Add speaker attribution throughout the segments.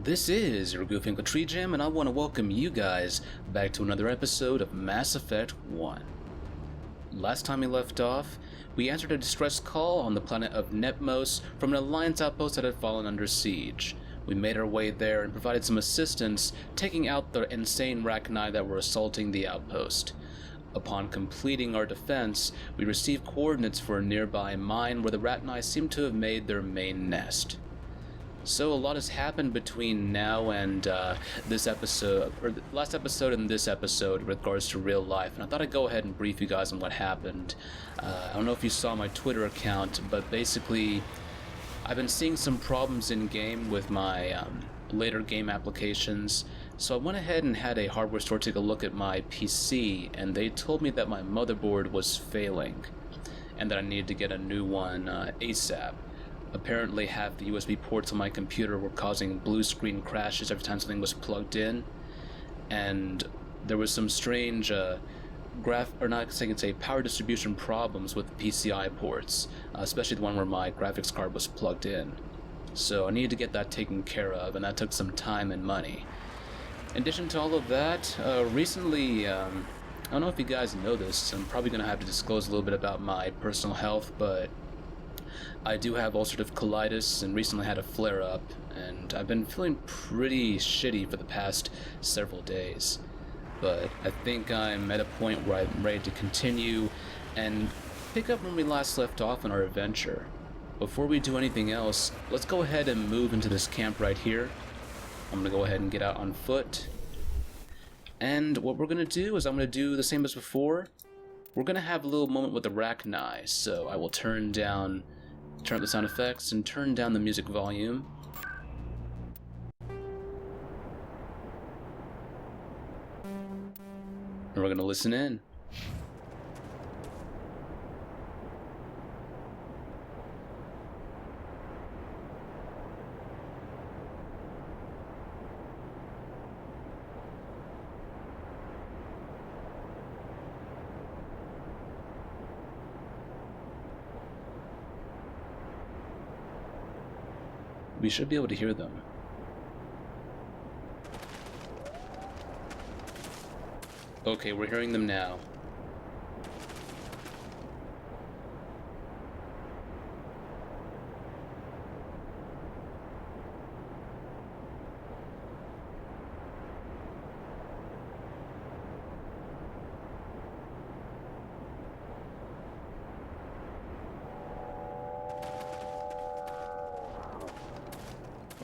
Speaker 1: This is your goofing GreatTreeJam, and I want to welcome you guys back to another episode of Mass Effect 1. Last time we left off, we answered a distress call on the planet of Nepmos from an Alliance outpost that had fallen under siege. We made our way there and provided some assistance, taking out the insane rachni that were assaulting the outpost. Upon completing our defense, we received coordinates for a nearby mine where the rachni seemed to have made their main nest. So a lot has happened between now and this episode, or the last episode and this episode with regards to real life, and I thought I'd go ahead and brief you guys on what happened. I don't know if you saw my Twitter account, but basically I've been seeing some problems in-game with my later game applications, so I went ahead and had a hardware store take a look at my PC, and they told me that my motherboard was failing, and that I needed to get a new one ASAP. Apparently half the USB ports on my computer were causing blue screen crashes every time something was plugged in, and there was some strange power distribution problems with PCI ports, especially the one where my graphics card was plugged in. So I needed to get that taken care of, and that took some time and money. In addition to all of that, recently, I don't know if you guys know this, I'm probably going to have to disclose a little bit about my personal health, but I do have ulcerative colitis and recently had a flare-up, and I've been feeling pretty shitty for the past several days. But I think I'm at a point where I'm ready to continue and pick up when we last left off on our adventure. Before we do anything else, let's go ahead and move into this camp right here. I'm gonna go ahead and get out on foot. And what we're gonna do is I'm gonna do the same as before. We're gonna have a little moment with the rachni, so I will turn up the sound effects and turn down the music volume. And we're gonna listen in. We should be able to hear them. Okay, we're hearing them now.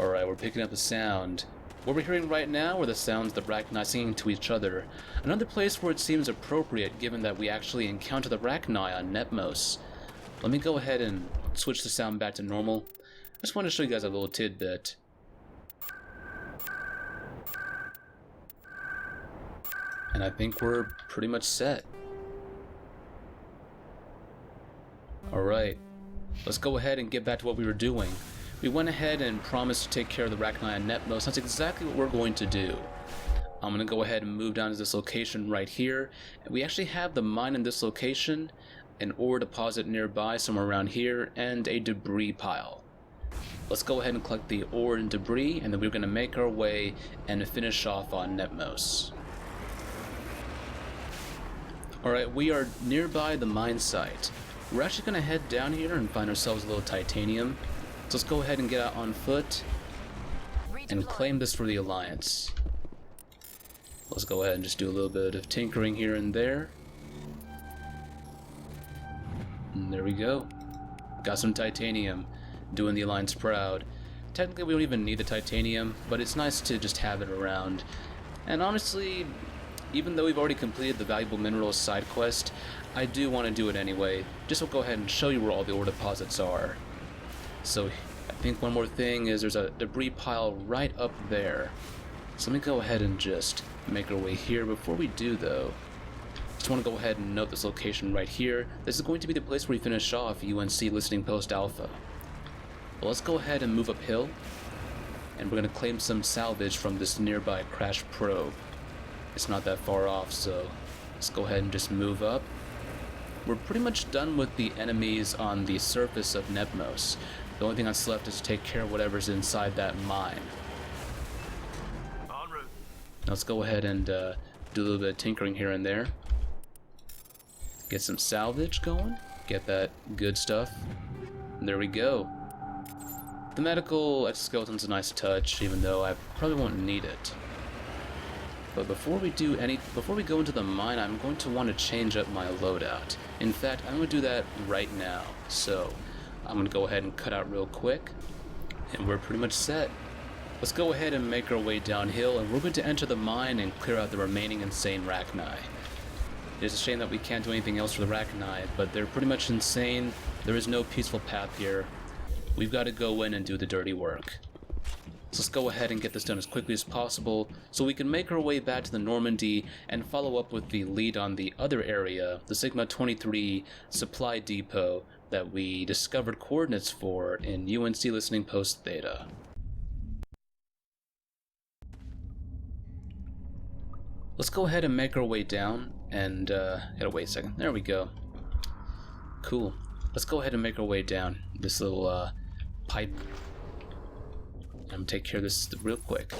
Speaker 1: Alright, we're picking up the sound. What we're hearing right now are the sounds of the rachni singing to each other. Another place where it seems appropriate given that we actually encounter the rachni on Nepmos. Let me go ahead and switch the sound back to normal. I just want to show you guys a little tidbit. And I think we're pretty much set. Alright, let's go ahead and get back to what we were doing. We went ahead and promised to take care of the rachni on Nepmos. That's exactly what we're going to do. I'm going to go ahead and move down to this location right here. And we actually have the mine in this location, an ore deposit nearby somewhere around here, and a debris pile. Let's go ahead and collect the ore and debris, and then we're going to make our way and finish off on Nepmos. Alright, we are nearby the mine site. We're actually going to head down here and find ourselves a little titanium. So let's go ahead and get out on foot and claim this for the Alliance. Let's go ahead and just do a little bit of tinkering here and there. And there we go. Got some titanium, doing the Alliance proud. Technically we don't even need the titanium, but it's nice to just have it around. And honestly, even though we've already completed the valuable minerals side quest, I do want to do it anyway. Just to go ahead and show you where all the ore deposits are. So I think one more thing is there's a debris pile right up there. So let me go ahead and just make our way here. Before we do though, just want to go ahead and note this location right here. This is going to be the place where we finish off UNC Listening Post Alpha. Well, let's go ahead and move uphill, and we're going to claim some salvage from this nearby crash probe. It's not that far off, so let's go ahead and just move up. We're pretty much done with the enemies on the surface of Nepmos. The only thing that's left is to take care of whatever's inside that mine. Let's go ahead and do a little bit of tinkering here and there. Get some salvage going. Get that good stuff. And there we go. The medical exoskeleton's a nice touch, even though I probably won't need it. But before we go into the mine, I'm going to want to change up my loadout. In fact, I'm going to do that right now. So, I'm going to go ahead and cut out real quick, and we're pretty much set. Let's go ahead and make our way downhill, and we're going to enter the mine and clear out the remaining insane rachni. It's a shame that we can't do anything else for the rachni, but they're pretty much insane. There is no peaceful path here. We've got to go in and do the dirty work. So let's go ahead and get this done as quickly as possible so we can make our way back to the Normandy and follow up with the lead on the other area, the Sigma 23 supply depot that we discovered coordinates for in UNC Listening Post Theta. Let's go ahead and make our way down and, gotta wait a second, there we go. Cool. Let's go ahead and make our way down this little, pipe. I'm gonna take care of this real quick.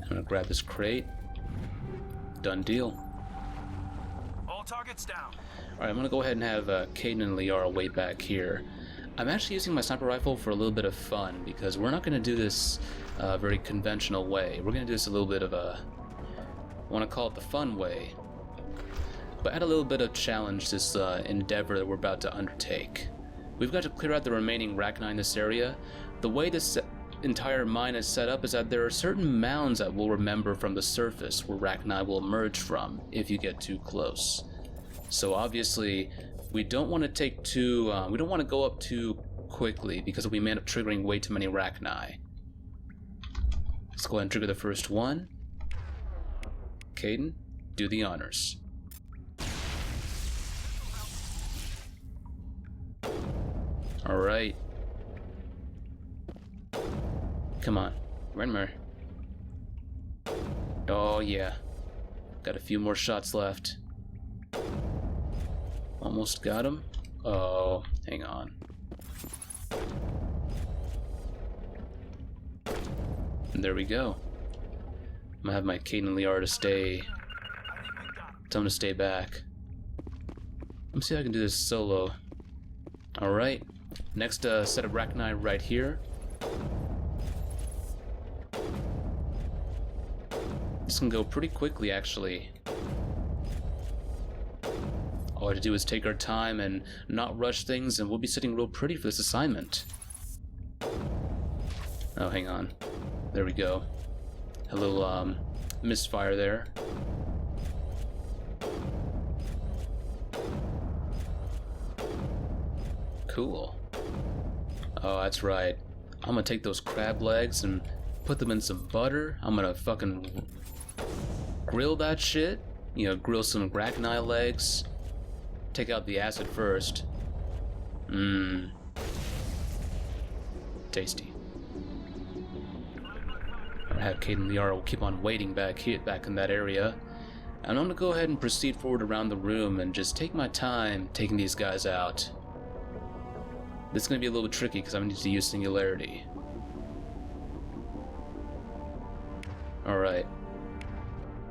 Speaker 1: I'm gonna grab this crate. Done deal.
Speaker 2: All targets down.
Speaker 1: Alright, I'm gonna go ahead and have Caden and Liara wait back here. I'm actually using my sniper rifle for a little bit of fun because we're not gonna do this very conventional way. We're gonna do this a little bit of a, I wanna call it the fun way. But add a little bit of challenge this endeavor that we're about to undertake. We've got to clear out the remaining rachni in this area. The way this entire mine is set up is that there are certain mounds that we'll remember from the surface where rachni will emerge from if you get too close. So obviously, we don't want to we don't want to go up too quickly because we may end up triggering way too many rachni. Let's go ahead and trigger the first one. Caden, do the honors. Alright. Come on. Renmer. Oh yeah. Got a few more shots left. Almost got him. Oh, hang on. And there we go. I'm gonna have my Caden and Liara to stay. Tell them to stay back. Let me see if I can do this solo. Alright. Next set of rachni right here. This can go pretty quickly, actually. All I have to do is take our time and not rush things, and we'll be sitting real pretty for this assignment. Oh, hang on. There we go. A little misfire there. Cool. Oh, that's right. I'm gonna take those crab legs and put them in some butter. I'm gonna fucking grill that shit. You know, grill some rachni legs. Take out the acid first. Mmm. Tasty. I'm gonna have Caden and Liara keep on waiting back in that area. And I'm gonna go ahead and proceed forward around the room and just take my time taking these guys out. This is going to be a little bit tricky because I'm going to need to use Singularity. Alright.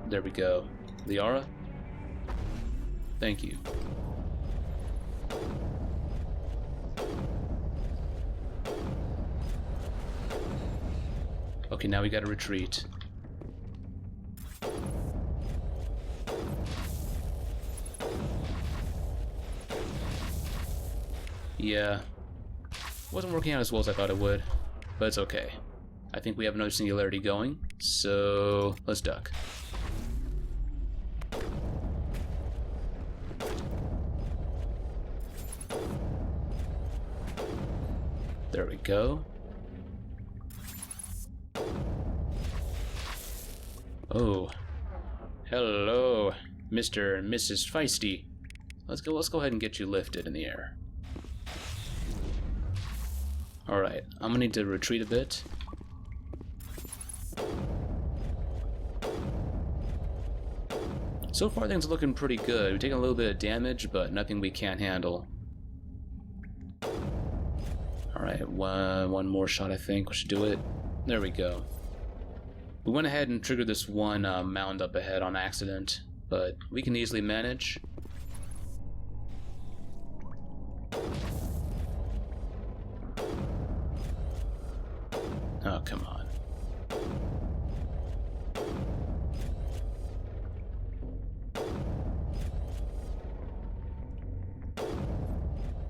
Speaker 1: There we go. Liara? Thank you. Okay, now we gotta retreat. Yeah. Wasn't working out as well as I thought it would, but it's okay. I think we have another Singularity going, so let's duck. There we go. Oh. Hello, Mr. and Mrs. Feisty. Let's go ahead and get you lifted in the air. Alright, I'm gonna need to retreat a bit. So far things are looking pretty good. We've taken a little bit of damage, but nothing we can't handle. Alright, one more shot I think. We should do it. There we go. We went ahead and triggered this one mound up ahead on accident, but we can easily manage. Oh, come on.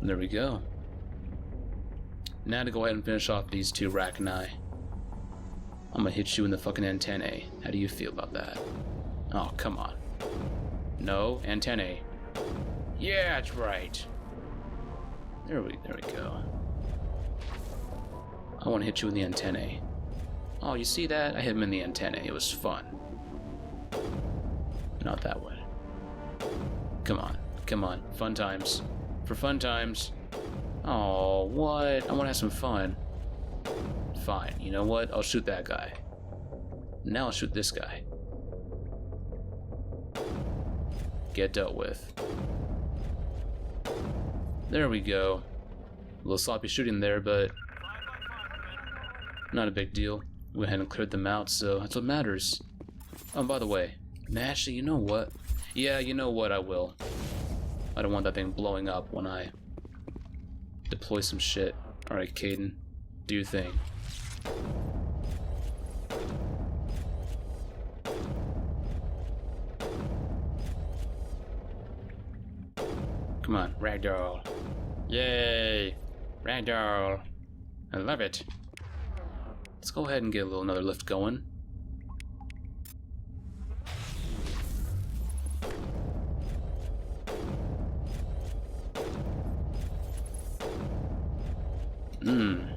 Speaker 1: There we go. Now to go ahead and finish off these two rachni. I'm gonna hit you in the fucking antennae. How do you feel about that? Oh, come on. No, antennae. Yeah, that's right. There we go. I want to hit you in the antennae. Oh, you see that? I hit him in the antennae. It was fun. Not that one. Come on. Come on. Fun times. For fun times. Oh, what? I want to have some fun. Fine. You know what? I'll shoot that guy. Now I'll shoot this guy. Get dealt with. There we go. A little sloppy shooting there, but not a big deal. We went ahead and cleared them out, so that's what matters. Oh, by the way, actually, you know what? Yeah, you know what, I will. I don't want that thing blowing up when I deploy some shit. Alright, Caden, do your thing. Come on, ragdoll. Yay! Ragdoll. I love it. Let's go ahead and get another lift going. Mmm.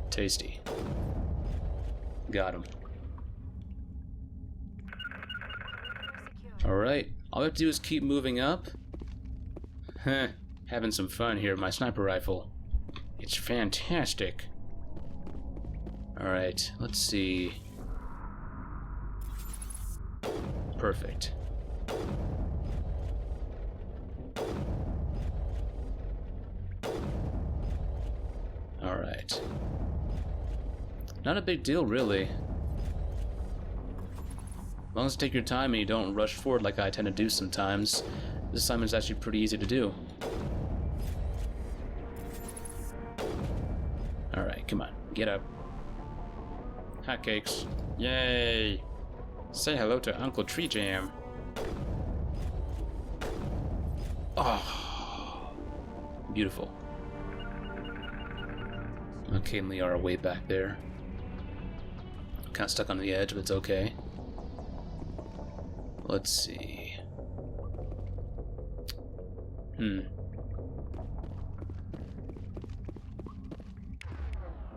Speaker 1: Tasty. Got him. Alright, all we have to do is keep moving up. Heh, having some fun here with my sniper rifle. It's fantastic. Alright, let's see. Perfect. Alright. Not a big deal, really. As long as you take your time and you don't rush forward like I tend to do sometimes, this assignment is actually pretty easy to do. Alright, come on, get up. Hotcakes. Yay! Say hello to Uncle GreatTreeJam. Oh, beautiful. Okay, and Lee are way back there. Kind of stuck on the edge, but it's okay. Let's see.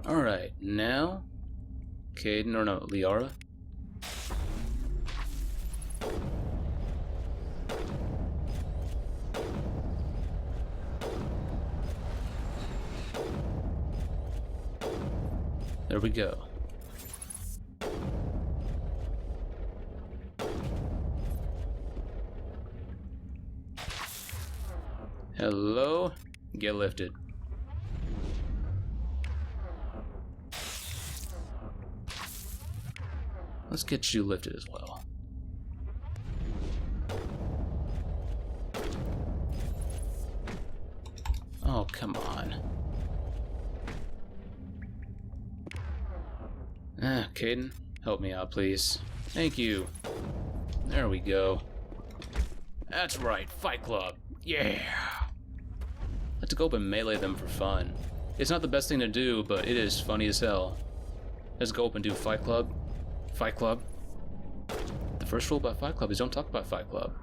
Speaker 1: Alright, now Caden, or no, Liara. There we go. Hello? Get lifted. Let's get you lifted as well. Oh, come on. Caden, help me out, please. Thank you. There we go. That's right, Fight Club. Yeah! Let's go up and melee them for fun. It's not the best thing to do, but it is funny as hell. Let's go up and do Fight Club. Fight Club. The first rule about Fight Club is don't talk about Fight Club.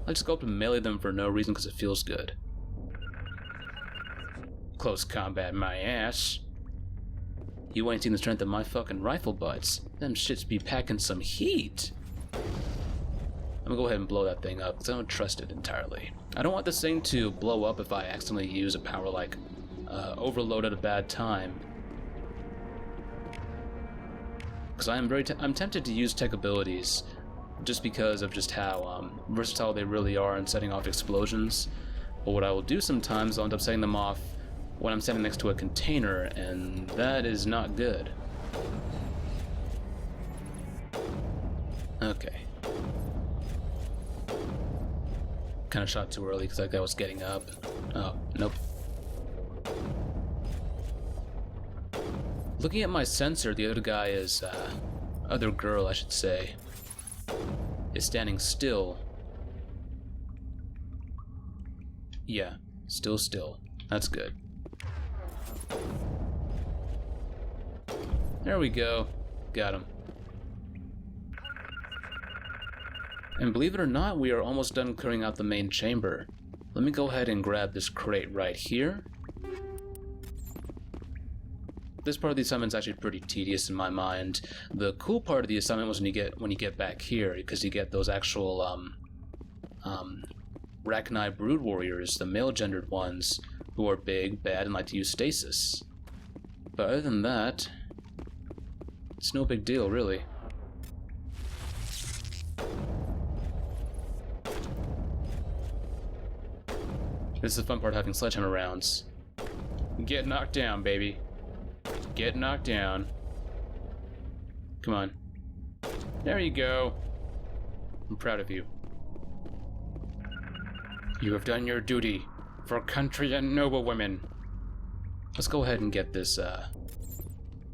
Speaker 1: Let's just go up and melee them for no reason because it feels good. Close combat my ass. You ain't seen the strength of my fucking rifle butts. Them shits be packing some heat. I'm gonna go ahead and blow that thing up because I don't trust it entirely. I don't want this thing to blow up if I accidentally use a power like overload at a bad time. Because I'm tempted to use tech abilities just because of just how versatile they really are in setting off explosions. But what I will do sometimes, I'll end up setting them off when I'm standing next to a container, and that is not good. Okay. Kind of shot too early because I was getting up. Oh, nope. Looking at my sensor, the other guy is, other girl, I should say, is standing still. Yeah, still. That's good. There we go. Got him. And believe it or not, we are almost done clearing out the main chamber. Let me go ahead and grab this crate right here. This part of the assignment is actually pretty tedious in my mind. The cool part of the assignment was when you get back here, because you get those actual rachni brood warriors, the male-gendered ones, who are big, bad, and like to use stasis. But other than that, it's no big deal, really. This is the fun part, having sledgehammer rounds. Get knocked down, baby. Get knocked down. Come on. There you go. I'm proud of you. You have done your duty for country and noble women. Let's go ahead and get this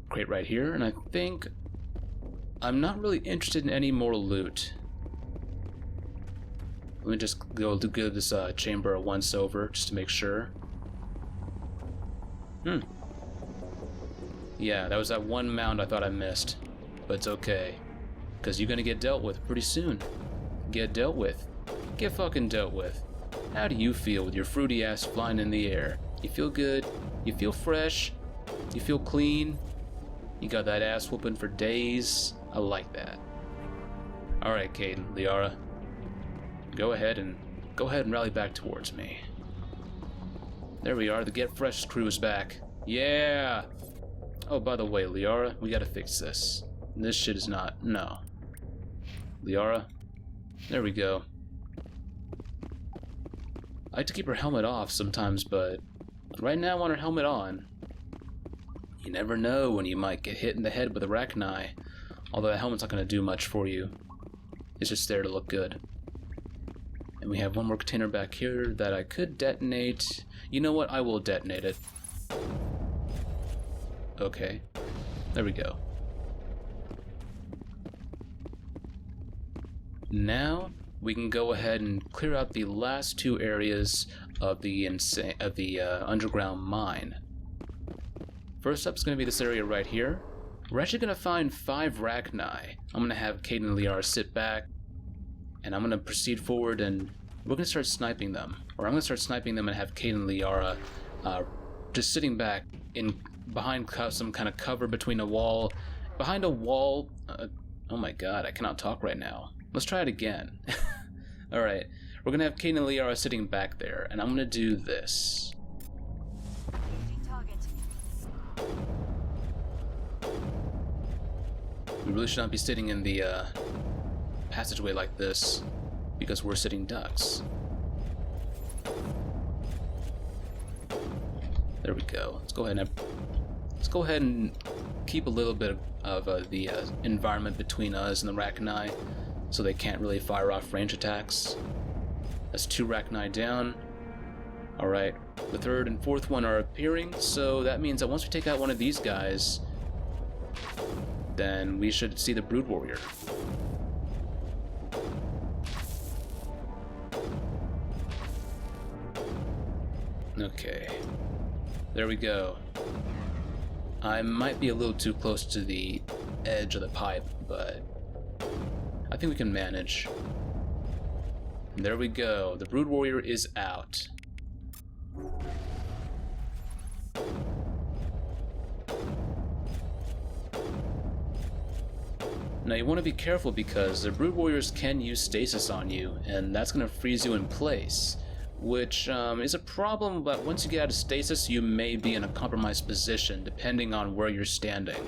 Speaker 1: crate right here, and I think I'm not really interested in any more loot. Let me just go to give this chamber a once over, just to make sure. Yeah, that was that one mound I thought I missed. But it's okay. Because you're gonna get dealt with pretty soon. Get dealt with. Get fucking dealt with. How do you feel with your fruity ass flying in the air? You feel good? You feel fresh? You feel clean? You got that ass whooping for days? I like that. Alright, Caden, Liara. Go ahead and rally back towards me. There we are, the Get Fresh crew is back. Yeah! Oh, by the way, Liara, we gotta fix this. This shit is not... no. Liara, there we go. I like to keep her helmet off sometimes, but right now I want her helmet on. You never know when you might get hit in the head with a rachni, although the helmet's not gonna do much for you. It's just there to look good. And we have one more container back here that I could detonate. You know what? I will detonate it. Okay. There we go. Now we can go ahead and clear out the last two areas of the underground mine. First up is going to be this area right here. We're actually going to find 5 rachni. I'm going to have Caden and Liara sit back, and I'm going to proceed forward, and we're going to start sniping them. Or I'm going to start sniping them and have Caden and Liara just sitting back behind some kind of cover between a wall. Behind a wall... oh my god, I cannot talk right now. Let's try it again. Alright, we're going to have Caden and Liara sitting back there, and I'm going to do this. We really should not be sitting in the passageway like this, because we're sitting ducks. There we go. Let's go ahead and keep a little bit of the environment between us and the rachni, so they can't really fire off range attacks. That's 2 rachni down. Alright, the 3rd and 4th one are appearing, so that means that once we take out one of these guys, then we should see the brood warrior. Okay, there we go. I might be a little too close to the edge of the pipe, but I think we can manage. And there we go, the brood warrior is out. Now you want to be careful because the brood warriors can use stasis on you, and that's going to freeze you in place, which is a problem, but once you get out of stasis you may be in a compromised position depending on where you're standing.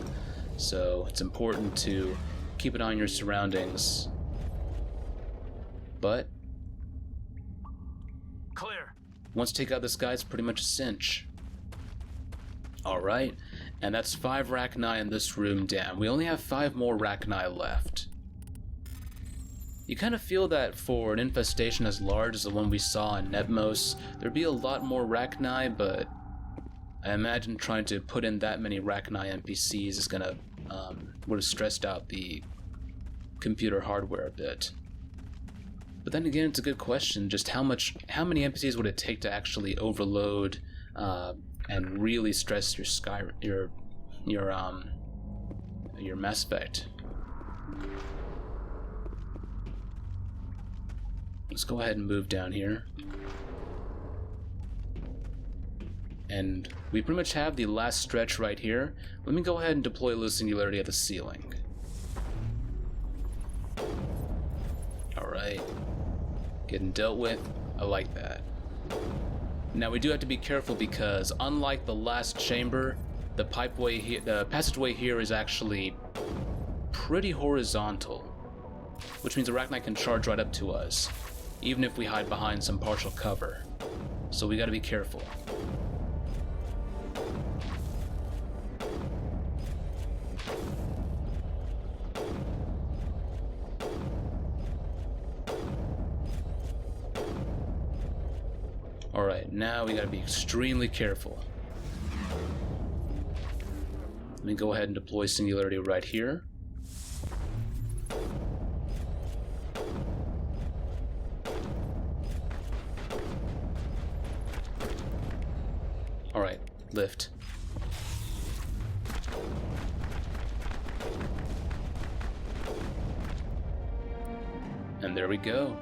Speaker 1: So it's important to keep an eye on your surroundings. But
Speaker 2: Clear.
Speaker 1: once you take out this guy, it's pretty much a cinch. Alright, and that's 5 rachni in this room down. We only have 5 more rachni left. You kind of feel that for an infestation as large as the one we saw in Nepmos, there'd be a lot more rachni, but I imagine trying to put in that many rachni NPCs is gonna would have stressed out the computer hardware a bit. But then again, it's a good question. Just how many NPCs would it take to actually overload and really stress your Mass Effect? Let's go ahead and move down here. And we pretty much have the last stretch right here. Let me go ahead and deploy low singularity at the ceiling. Alright. Getting dealt with. I like that. Now we do have to be careful because unlike the last chamber, the passageway here is actually pretty horizontal, which means the rachni can charge right up to us, even if we hide behind some partial cover. So we gotta be careful. Alright, now we gotta be extremely careful. Let me go ahead and deploy singularity right here. Alright, lift. And there we go.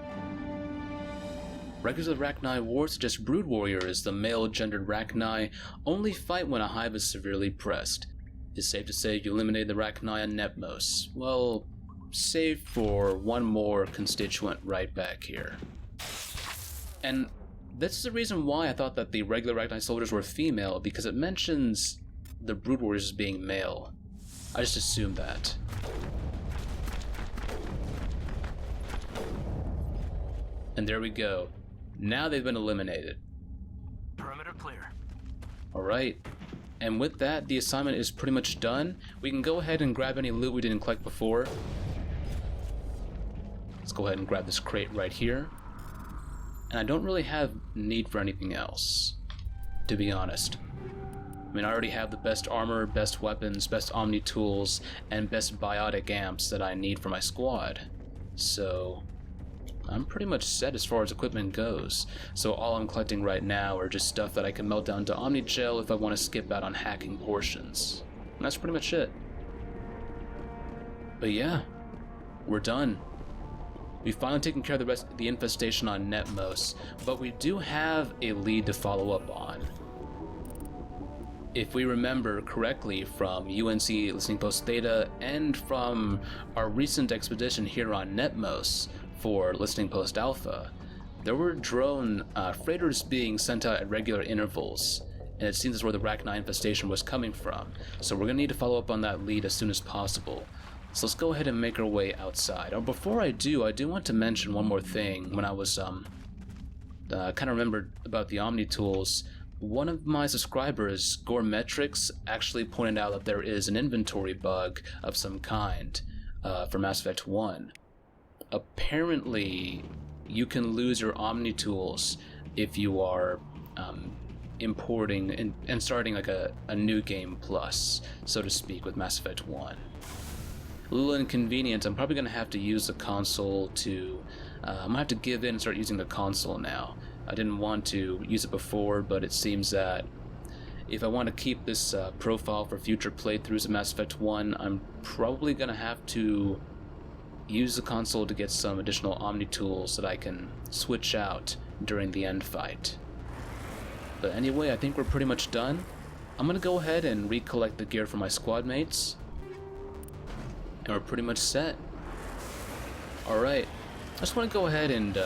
Speaker 1: Records of rachni war suggest brood warriors, the male-gendered rachni, only fight when a hive is severely pressed. It's safe to say you eliminated the rachni on Nepmos. Well, save for one more constituent right back here. And this is the reason why I thought that the regular rachni soldiers were female, because it mentions the brood warriors as being male. I just assumed that. And there we go. Now they've been eliminated.
Speaker 2: Perimeter clear.
Speaker 1: Alright. And with that, the assignment is pretty much done. We can go ahead and grab any loot we didn't collect before. Let's go ahead and grab this crate right here. And I don't really have need for anything else, to be honest. I mean, I already have the best armor, best weapons, best omni tools, and best biotic amps that I need for my squad. So I'm pretty much set as far as equipment goes, so all I'm collecting right now are just stuff that I can melt down to Omni Gel if I want to skip out on hacking portions. And that's pretty much it. But yeah, we're done. We've finally taken care of the rest of the infestation on Nepmos, but we do have a lead to follow up on. If we remember correctly from UNC Listening Post Theta and from our recent expedition here on Nepmos, for Listening Post Alpha, there were drone freighters being sent out at regular intervals, and it seems that's where the rachni infestation was coming from. So we're going to need to follow up on that lead as soon as possible. So let's go ahead and make our way outside. Or before I do want to mention one more thing. When I was kind of remembered about the Omni tools, one of my subscribers, Goremetrics, actually pointed out that there is an inventory bug of some kind for Mass Effect 1. Apparently, you can lose your Omni tools if you are importing and starting like a new game plus, so to speak, with Mass Effect 1. A little inconvenient. I'm probably going to have to use the console to... I'm going to have to give in and start using the console now. I didn't want to use it before, but it seems that if I want to keep this profile for future playthroughs of Mass Effect 1, I'm probably going to have to use the console to get some additional Omni tools that I can switch out during the end fight. But anyway, I think we're pretty much done. I'm gonna go ahead and recollect the gear for my squad mates, and we're pretty much set. Alright, I just want to go ahead and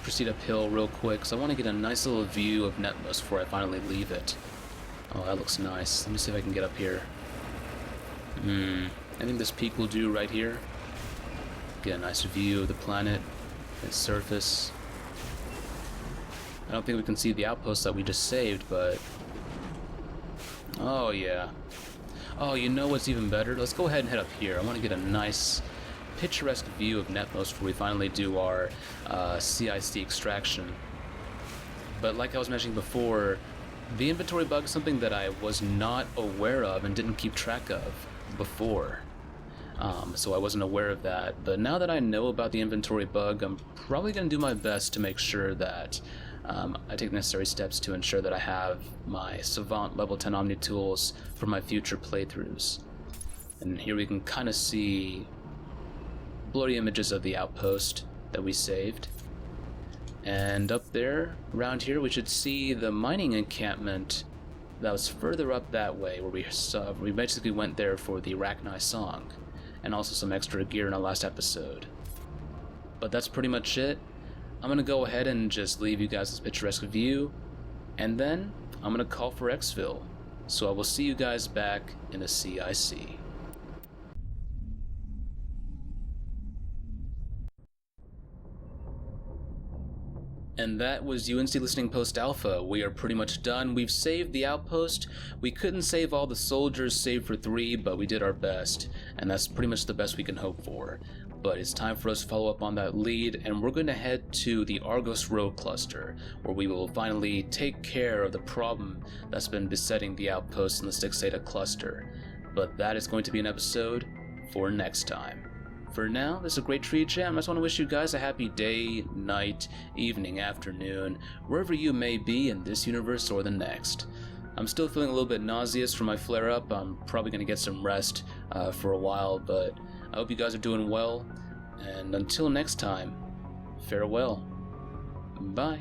Speaker 1: proceed uphill real quick, so I want to get a nice little view of Nepmos before I finally leave it. Oh, that looks nice. Let me see if I can get up here. I think this peak will do right here. Get a nice view of the planet, its surface. I don't think we can see the outpost that we just saved, but Oh, yeah. Oh, you know what's even better? Let's go ahead and head up here. I want to get a nice picturesque view of Nepmos before we finally do our CIC extraction. But like I was mentioning before, the inventory bug is something that I was not aware of and didn't keep track of before. So I wasn't aware of that. But now that I know about the inventory bug, I'm probably going to do my best to make sure that I take necessary steps to ensure that I have my Savant level 10 Omni tools for my future playthroughs. And here we can kind of see blurry images of the outpost that we saved. And up there, around here, we should see the mining encampment that was further up that way, where we basically went there for the rachni song, and also some extra gear in our last episode. But that's pretty much it. I'm gonna go ahead and just leave you guys this picturesque view, and then I'm gonna call for exfil. So I will see you guys back in the CIC. And that was UNC Listening Post Alpha. We are pretty much done. We've saved the outpost. We couldn't save all the soldiers, save for 3, but we did our best. And that's pretty much the best we can hope for. But it's time for us to follow up on that lead, and we're going to head to the Argos Road cluster, where we will finally take care of the problem that's been besetting the outpost in the Stixata cluster. But that is going to be an episode for next time. For now, this is GreatTreeJam. I just want to wish you guys a happy day, night, evening, afternoon, wherever you may be in this universe or the next. I'm still feeling a little bit nauseous from my flare-up. I'm probably going to get some rest for a while, but I hope you guys are doing well. And until next time, farewell. Bye.